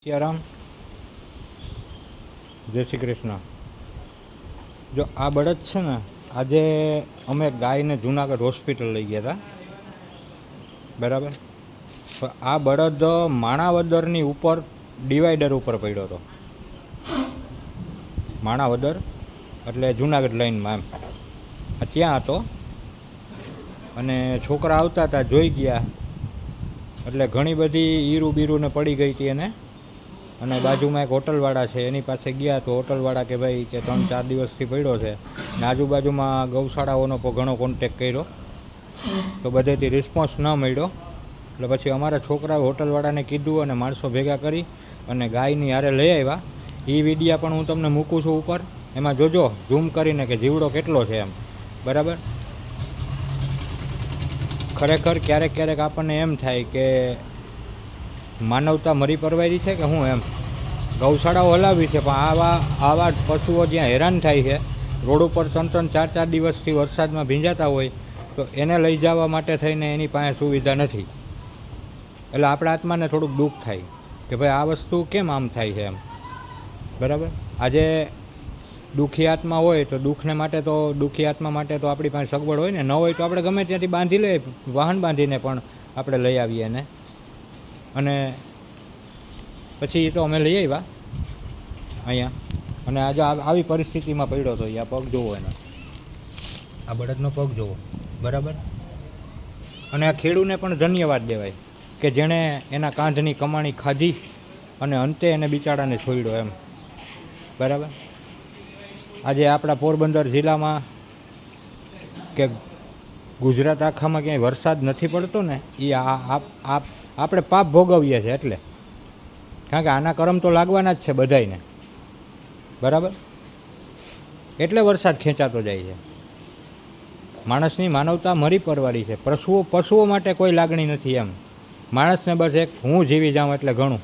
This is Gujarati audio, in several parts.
સિયારામ, જય શ્રી કૃષ્ણ. જો આ બળદ છે ને, આજે અમે ગાયને જુનાગઢ હોસ્પિટલ લઈ ગયા હતા, બરાબર. તો આ બળદ માણાવદરની ઉપર ડિવાઈડર ઉપર પડ્યો હતો. માણાવદર એટલે જુનાગઢ લાઈનમાં એમ ત્યાં હતો. અને છોકરા આવતા હતા, જોઈ ગયા એટલે ઘણી બધી ઈરું બીરુંને પડી ગઈ હતી એને. અને બાજુમાં એક હોટલવાળા છે, એની પાસે ગયા તો હોટલવાળા કે ભાઈ કે 3-4 દિવસથી પડ્યો છે. ને આજુબાજુમાં ગૌશાળાઓનો ઘણો કોન્ટેક કર્યો તો બધેથી રિસ્પોન્સ ન મળ્યો. એટલે પછી અમારા છોકરાએ હોટલવાળાને કીધું અને માણસો ભેગા કરી અને ગાયની હારે લઈ આવ્યા. એ વિડીયા પણ હું તમને મૂકું છું ઉપર, એમાં જોજો ઝૂમ કરીને કે જીવડો કેટલો છે એમ, બરાબર. ખરેખર ક્યારેક ક્યારેક આપણને એમ થાય કે માનવતા મરી પરવારી છે કે હું એમ. ગૌશાળાઓ હલાવી છે પણ આવા પશુઓ જ્યાં હેરાન થાય છે, રોડ ઉપર 3-4 દિવસથી વરસાદમાં ભીંજાતા હોય તો એને લઈ જવા માટે થઈને એની પાસે સુવિધા નથી. એટલે આપણા આત્માને થોડુંક દુઃખ થાય કે ભાઈ આ વસ્તુ કેમ આમ થાય છે એમ, બરાબર. આજે દુઃખી આત્મા હોય તો દુઃખી આત્મા માટે તો આપણી પાસે સગવડ હોય ને, ન હોય તો આપણે ગમે ત્યાંથી બાંધી લઈએ, વાહન બાંધીને પણ આપણે લઈ આવીએ એને. અને પછી એ તો અમે લઈ આવ્યા અહીંયા. અને આજે આવી પરિસ્થિતિમાં પડ્યો હતો. આ પગ જોવો એનો, આ બળદનો પગ જોવો, બરાબર. અને આ ખેડૂને પણ ધન્યવાદ દેવાય કે જેણે એના કાંધની કમાણી ખાધી અને અંતે એને બિચારાને છોડ્યો એમ, બરાબર. આજે આપણા પોરબંદર જિલ્લામાં કે ગુજરાત આખામાં ક્યાંય વરસાદ નથી પડતો ને, એ આપણે પાપ ભોગવીએ છીએ એટલે. કારણ કે આના કરમ તો લાગવાના જ છે બધાયને, બરાબર. એટલે વરસાદ ખેંચાતો જાય છે. માણસની માનવતા મરી પરવારી છે. પશુઓ માટે કોઈ લાગણી નથી એમ. માણસને બસ એક હું જીવી જાઉં એટલે ઘણું.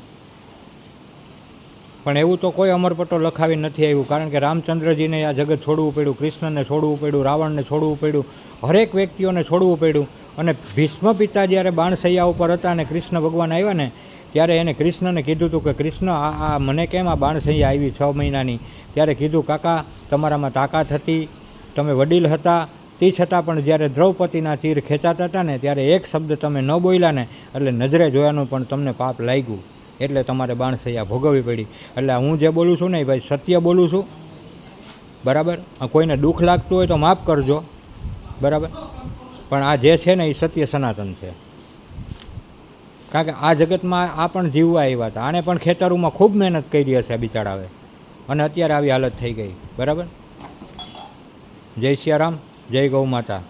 પણ એવું તો કોઈ અમરપટ્ટો લખાવી નથી આવ્યું. કારણ કે રામચંદ્રજીને આ જગત છોડવું પડ્યું, કૃષ્ણને છોડવું પડ્યું, રાવણને છોડવું પડ્યું, હરેક વ્યક્તિઓને છોડવું પડ્યું. અને ભીષ્મ પિતા જ્યારે બાણસૈયા ઉપર હતા અને કૃષ્ણ ભગવાન આવ્યા ને, ત્યારે એને કૃષ્ણને કીધું હતું કે કૃષ્ણ આ મને કેમ આ બાણસૈયા આવી 6 મહિનાની. ત્યારે કીધું કાકા તમારામાં તાકાત હતી, તમે વડીલ હતા, તે છતાં પણ જ્યારે દ્રૌપદીના તીર ખેંચાતા હતા ને ત્યારે એક શબ્દ તમે ન બોલ્યા ને એટલે નજરે જોયાનું પણ તમને પાપ લાગ્યું, એટલે તમારે બાણસૈયા ભોગવવી પડી. એટલે હું જે બોલું છું ને એ ભાઈ સત્ય બોલું છું, બરાબર. કોઈને દુઃખ લાગતું હોય તો માફ કરજો, બરાબર. પણ આ જે છે ને એ સત્ય સનાતન છે. કારણ કે આ જગતમાં આ પણ જીવવા આવ્યા હતા. આને પણ ખેતરોમાં ખૂબ મહેનત કરી હશે બિચારાએ, અને અત્યારે આવી હાલત થઈ ગઈ, બરાબર. જય સિયારામ, જય ગૌ માતા.